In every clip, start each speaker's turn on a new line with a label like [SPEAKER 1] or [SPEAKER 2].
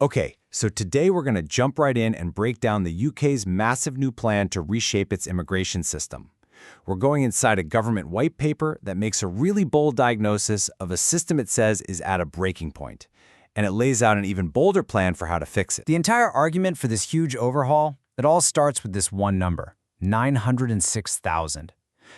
[SPEAKER 1] Okay, so today we're going to jump right in and break down the UK's massive new plan to reshape its immigration system. We're going inside a government white paper that makes a really bold diagnosis of a system it says is at a breaking point, and it lays out an even bolder plan for how to fix it.
[SPEAKER 2] The entire argument for this huge overhaul, it all starts with this one number, 906,000.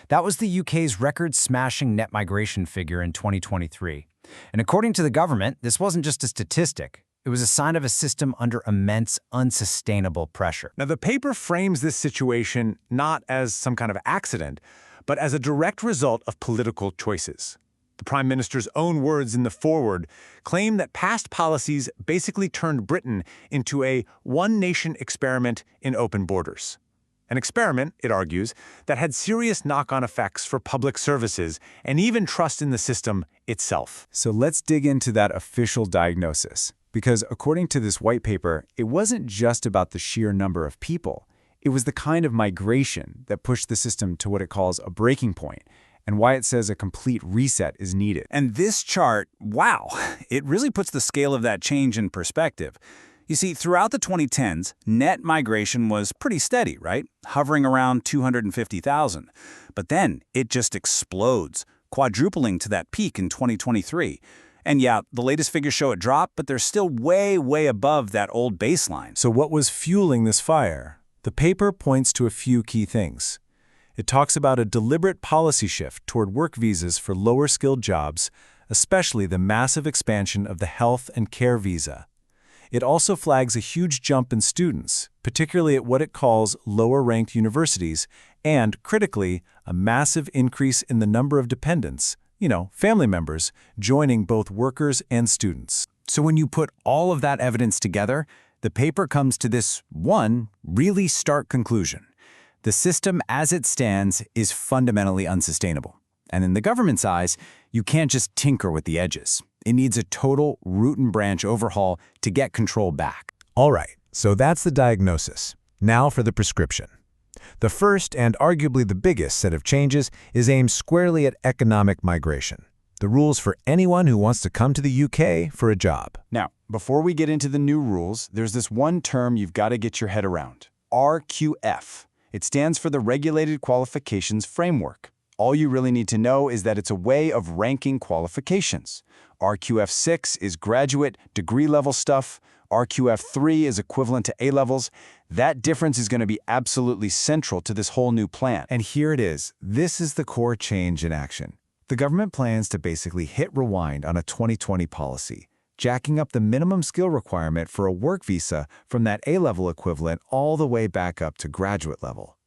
[SPEAKER 2] That was the UK's record-smashing net migration figure in 2023. And according to the government, this wasn't just a statistic. It was a sign of a system under immense, unsustainable pressure.
[SPEAKER 1] Now, the paper frames this situation not as some kind of accident, but as a direct result of political choices. The Prime Minister's own words in the foreword claim that past policies basically turned Britain into a one-nation experiment in open borders. An experiment, it argues, that had serious knock-on effects for public services and even trust in the system itself. So let's dig into that official diagnosis. Because according to this white paper, it wasn't just about the sheer number of people. It was the kind of migration that pushed the system to what it calls a breaking point, and why it says a complete reset is needed.
[SPEAKER 3] And this chart, wow, it really puts the scale of that change in perspective. You see, throughout the 2010s, net migration was pretty steady, right? Hovering around 250,000. But then it just explodes, quadrupling to that peak in 2023. And yeah, the latest figures show it dropped, but they're still way, way above that old baseline.
[SPEAKER 1] So what was fueling this fire? The paper points to a few key things. It talks about a deliberate policy shift toward work visas for lower-skilled jobs, especially the massive expansion of the health and care visa. It also flags a huge jump in students, particularly at what it calls lower-ranked universities, and, critically, a massive increase in the number of dependents, family members, joining both workers and students.
[SPEAKER 3] So when you put all of that evidence together, the paper comes to this one really stark conclusion. The system as it stands is fundamentally unsustainable. And in the government's eyes, you can't just tinker with the edges. It needs a total root and branch overhaul to get control back.
[SPEAKER 1] All right, so that's the diagnosis. Now for the prescription. The first and arguably the biggest set of changes is aimed squarely at economic migration. The rules for anyone who wants to come to the UK for a job.
[SPEAKER 4] Now, before we get into the new rules, there's this one term you've got to get your head around. RQF. It stands for the Regulated Qualifications Framework. All you really need to know is that it's a way of ranking qualifications. RQF 6 is graduate, degree-level stuff. RQF 3 is equivalent to A-levels. That difference is going to be absolutely central to this whole new plan.
[SPEAKER 1] And here it is. This is the core change in action. The government plans to basically hit rewind on a 2020 policy, jacking up the minimum skill requirement for a work visa from that A-level equivalent all the way back up to graduate level.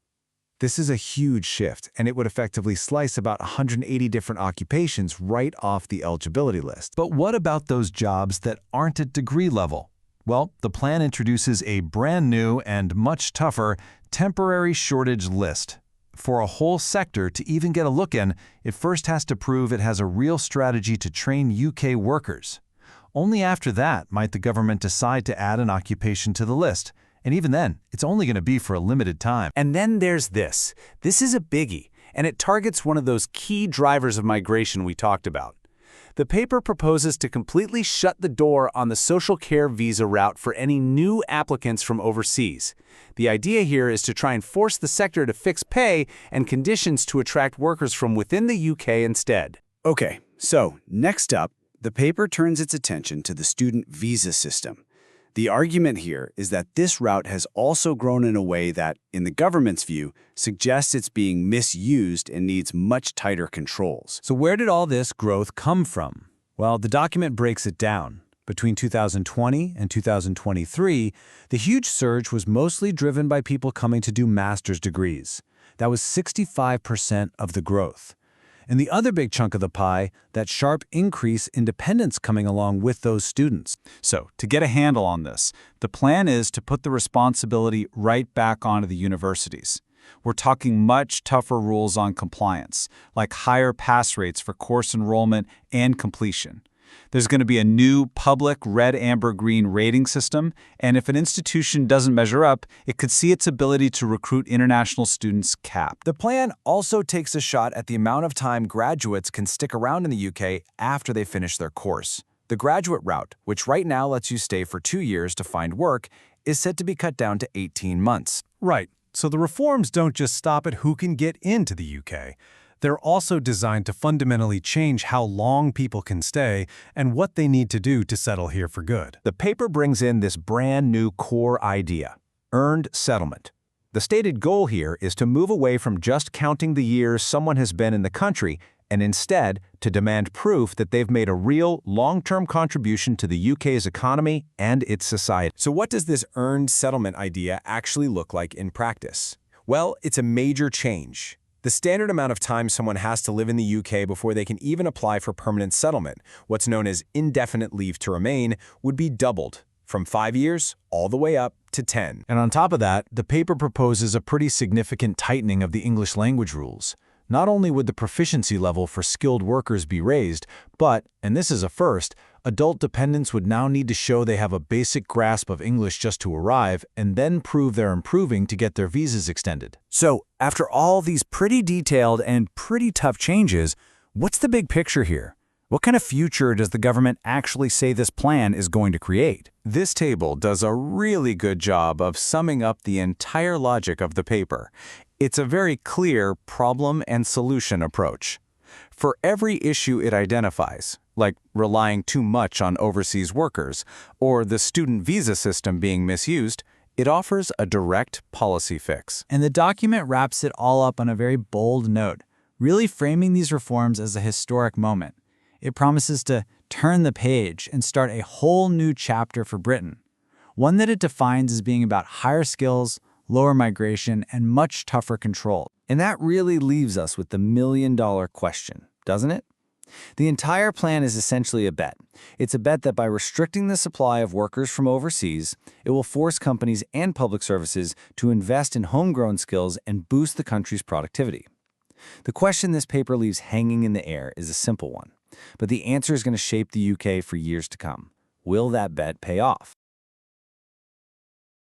[SPEAKER 1] This is a huge shift, and it would effectively slice about 180 different occupations right off the eligibility list.
[SPEAKER 5] But what about those jobs that aren't at degree level? Well, the plan introduces a brand new and much tougher temporary shortage list. For a whole sector to even get a look in, it first has to prove it has a real strategy to train UK workers. Only after that might the government decide to add an occupation to the list. And even then, it's only going to be for a limited time.
[SPEAKER 3] And then there's this. This is a biggie, and it targets one of those key drivers of migration we talked about. The paper proposes to completely shut the door on the social care visa route for any new applicants from overseas. The idea here is to try and force the sector to fix pay and conditions to attract workers from within the UK instead.
[SPEAKER 4] Okay, so next up, the paper turns its attention to the student visa system. The argument here is that this route has also grown in a way that, in the government's view, suggests it's being misused and needs much tighter controls.
[SPEAKER 1] So where did all this growth come from? Well, the document breaks it down. Between 2020 and 2023, the huge surge was mostly driven by people coming to do master's degrees. That was 65% of the growth. And the other big chunk of the pie, that sharp increase in dependents coming along with those students.
[SPEAKER 3] So, to get a handle on this, the plan is to put the responsibility right back onto the universities. We're talking much tougher rules on compliance, like higher pass rates for course enrollment and completion. There's going to be a new public red, amber, green rating system, and if an institution doesn't measure up, it could see its ability to recruit international students capped.
[SPEAKER 2] The plan also takes a shot at the amount of time graduates can stick around in the UK after they finish their course. The graduate route, which right now lets you stay for 2 years to find work, is set to be cut down to 18 months.
[SPEAKER 1] Right. So the reforms don't just stop at who can get into the UK. They're also designed to fundamentally change how long people can stay and what they need to do to settle here for good.
[SPEAKER 2] The paper brings in this brand new core idea: earned settlement. The stated goal here is to move away from just counting the years someone has been in the country and instead to demand proof that they've made a real, long-term contribution to the UK's economy and its society. So what does this earned settlement idea actually look like in practice? Well, it's a major change. The standard amount of time someone has to live in the UK before they can even apply for permanent settlement, what's known as indefinite leave to remain, would be doubled, from 5 years all the way up to 10.
[SPEAKER 3] And on top of that, the paper proposes a pretty significant tightening of the English language rules. Not only would the proficiency level for skilled workers be raised, but, and this is a first, adult dependents would now need to show they have a basic grasp of English just to arrive and then prove they're improving to get their visas extended.
[SPEAKER 2] So, after all these pretty detailed and pretty tough changes, what's the big picture here? What kind of future does the government actually say this plan is going to create? This table does a really good job of summing up the entire logic of the paper. It's a very clear problem and solution approach. For every issue it identifies, like relying too much on overseas workers or the student visa system being misused, it offers a direct policy fix.
[SPEAKER 6] And the document wraps it all up on a very bold note, really framing these reforms as a historic moment. It promises to turn the page and start a whole new chapter for Britain, one that it defines as being about higher skills, lower migration, and much tougher control.
[SPEAKER 2] And that really leaves us with the million-dollar question, doesn't it? The entire plan is essentially a bet. It's a bet that by restricting the supply of workers from overseas, it will force companies and public services to invest in homegrown skills and boost the country's productivity. The question this paper leaves hanging in the air is a simple one, but the answer is going to shape the UK for years to come. Will that bet pay off?